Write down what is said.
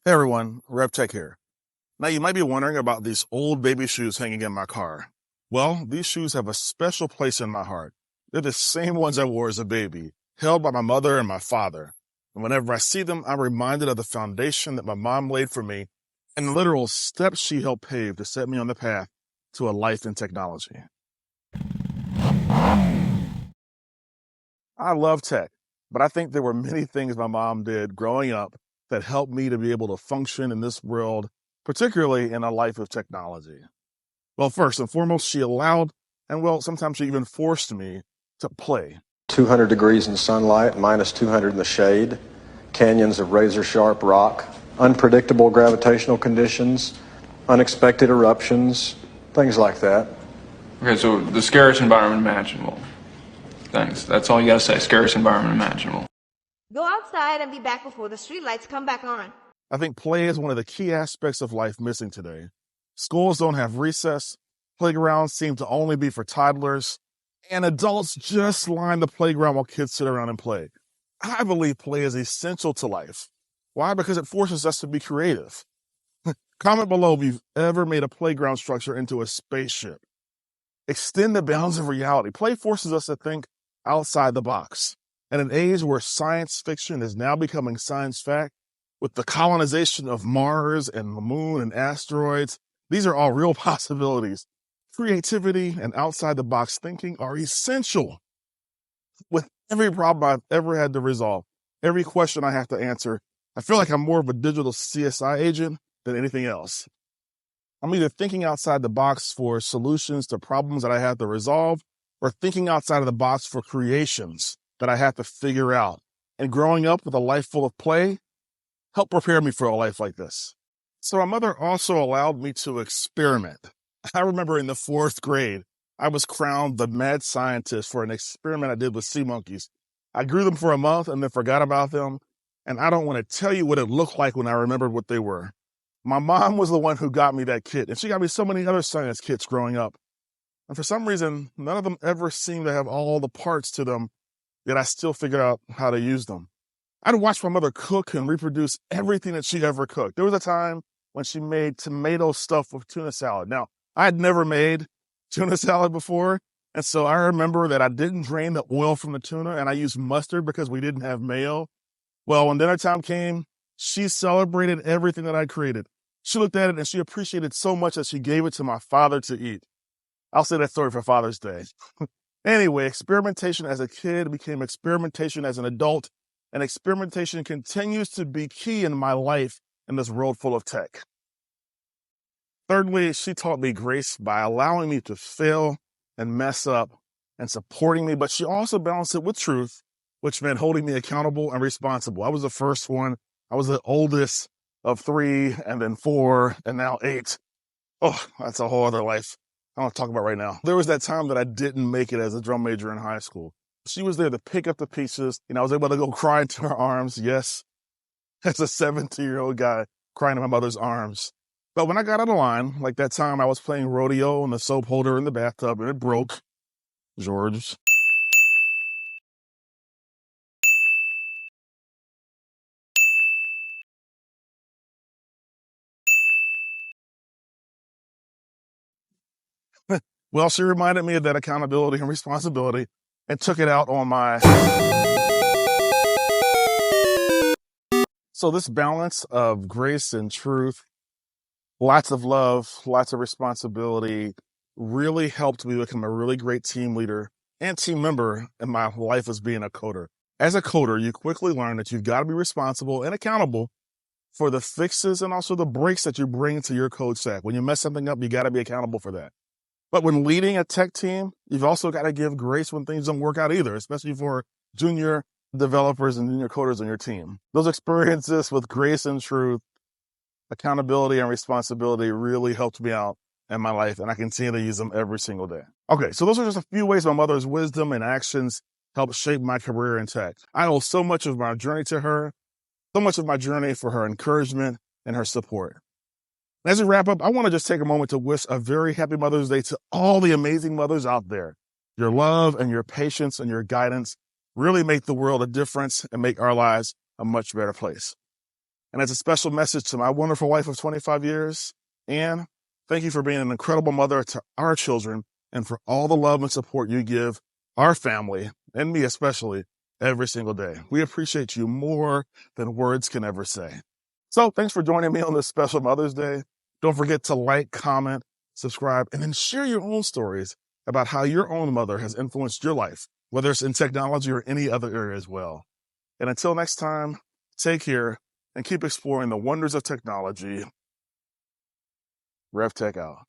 Hey everyone, RevTech here. Now you might be wondering about these old baby shoes hanging in my car. Well, these shoes have a special place in my heart. They're the same ones I wore as a baby, held by my mother and my father. And whenever I see them, I'm reminded of the foundation that my mom laid for me and the literal steps she helped pave to set me on the path to a life in technology. I love tech, but I think there were many things my mom did growing up that helped me to be able to function in this world, particularly in a life of technology. Well, first and foremost, she allowed, and well, sometimes she even forced me to play. 200 degrees in sunlight, minus 200 in the shade, canyons of razor-sharp rock, unpredictable gravitational conditions, unexpected eruptions, things like that. Okay, so the scariest environment imaginable. Thanks. That's all you gotta say. Scariest environment imaginable. Go outside and be back before the streetlights come back on. I think play is one of the key aspects of life missing today. Schools don't have recess, playgrounds seem to only be for toddlers, and adults just line the playground while kids sit around and play. I believe play is essential to life. Why? Because it forces us to be creative. Comment below if you've ever made a playground structure into a spaceship. Extend the bounds of reality. Play forces us to think outside the box. In an age where science fiction is now becoming science fact, with the colonization of Mars and the moon and asteroids, these are all real possibilities. Creativity and outside the box thinking are essential. With every problem I've ever had to resolve, every question I have to answer, I feel like I'm more of a digital CSI agent than anything else. I'm either thinking outside the box for solutions to problems that I have to resolve, or thinking outside of the box for creations that I have to figure out. And growing up with a life full of play helped prepare me for a life like this. So my mother also allowed me to experiment. I remember in the 4th grade, I was crowned the mad scientist for an experiment I did with sea monkeys. I grew them for a month and then forgot about them. And I don't want to tell you what it looked like when I remembered what they were. My mom was the one who got me that kit, and she got me so many other science kits growing up. And for some reason, none of them ever seemed to have all the parts to them, yet I still figured out how to use them. I'd watch my mother cook and reproduce everything that she ever cooked. There was a time when she made tomato stuffed with tuna salad. Now, I had never made tuna salad before, and so I remember that I didn't drain the oil from the tuna, and I used mustard because we didn't have mayo. Well, when dinner time came, she celebrated everything that I created. She looked at it and she appreciated so much that she gave it to my father to eat. I'll say that story for Father's Day. Anyway, experimentation as a kid became experimentation as an adult, and experimentation continues to be key in my life in this world full of tech. Thirdly, she taught me grace by allowing me to fail and mess up and supporting me, but she also balanced it with truth, which meant holding me accountable and responsible. I was the first one. I was the oldest of 3 and then 4 and now 8. Oh, that's a whole other life I don't want to talk about right now. There was that time that I didn't make it as a drum major in high school. She was there to pick up the pieces, and I was able to go cry into her arms. Yes, as a 17-year-old guy crying in my mother's arms. But when I got out of line, like that time I was playing rodeo and the soap holder in the bathtub and it broke, George. Well, she reminded me of that accountability and responsibility and took it out on my... So this balance of grace and truth, lots of love, lots of responsibility, really helped me become a really great team leader and team member in my life as being a coder. As a coder, you quickly learn that you've got to be responsible and accountable for the fixes and also the breaks that you bring to your code stack. When you mess something up, you got to be accountable for that. But when leading a tech team, you've also got to give grace when things don't work out either, especially for junior developers and junior coders on your team. Those experiences with grace and truth, accountability and responsibility really helped me out in my life, and I continue to use them every single day. Okay, so those are just a few ways my mother's wisdom and actions helped shape my career in tech. I owe so much of my journey to her, so much of my journey for her encouragement and her support. As we wrap up, I want to just take a moment to wish a very happy Mother's Day to all the amazing mothers out there. Your love and your patience and your guidance really make the world a difference and make our lives a much better place. And as a special message to my wonderful wife of 25 years, Anne, thank you for being an incredible mother to our children and for all the love and support you give our family, and me especially, every single day. We appreciate you more than words can ever say. So thanks for joining me on this special Mother's Day. Don't forget to like, comment, subscribe, and then share your own stories about how your own mother has influenced your life, whether it's in technology or any other area as well. And until next time, take care and keep exploring the wonders of technology. RevTech out.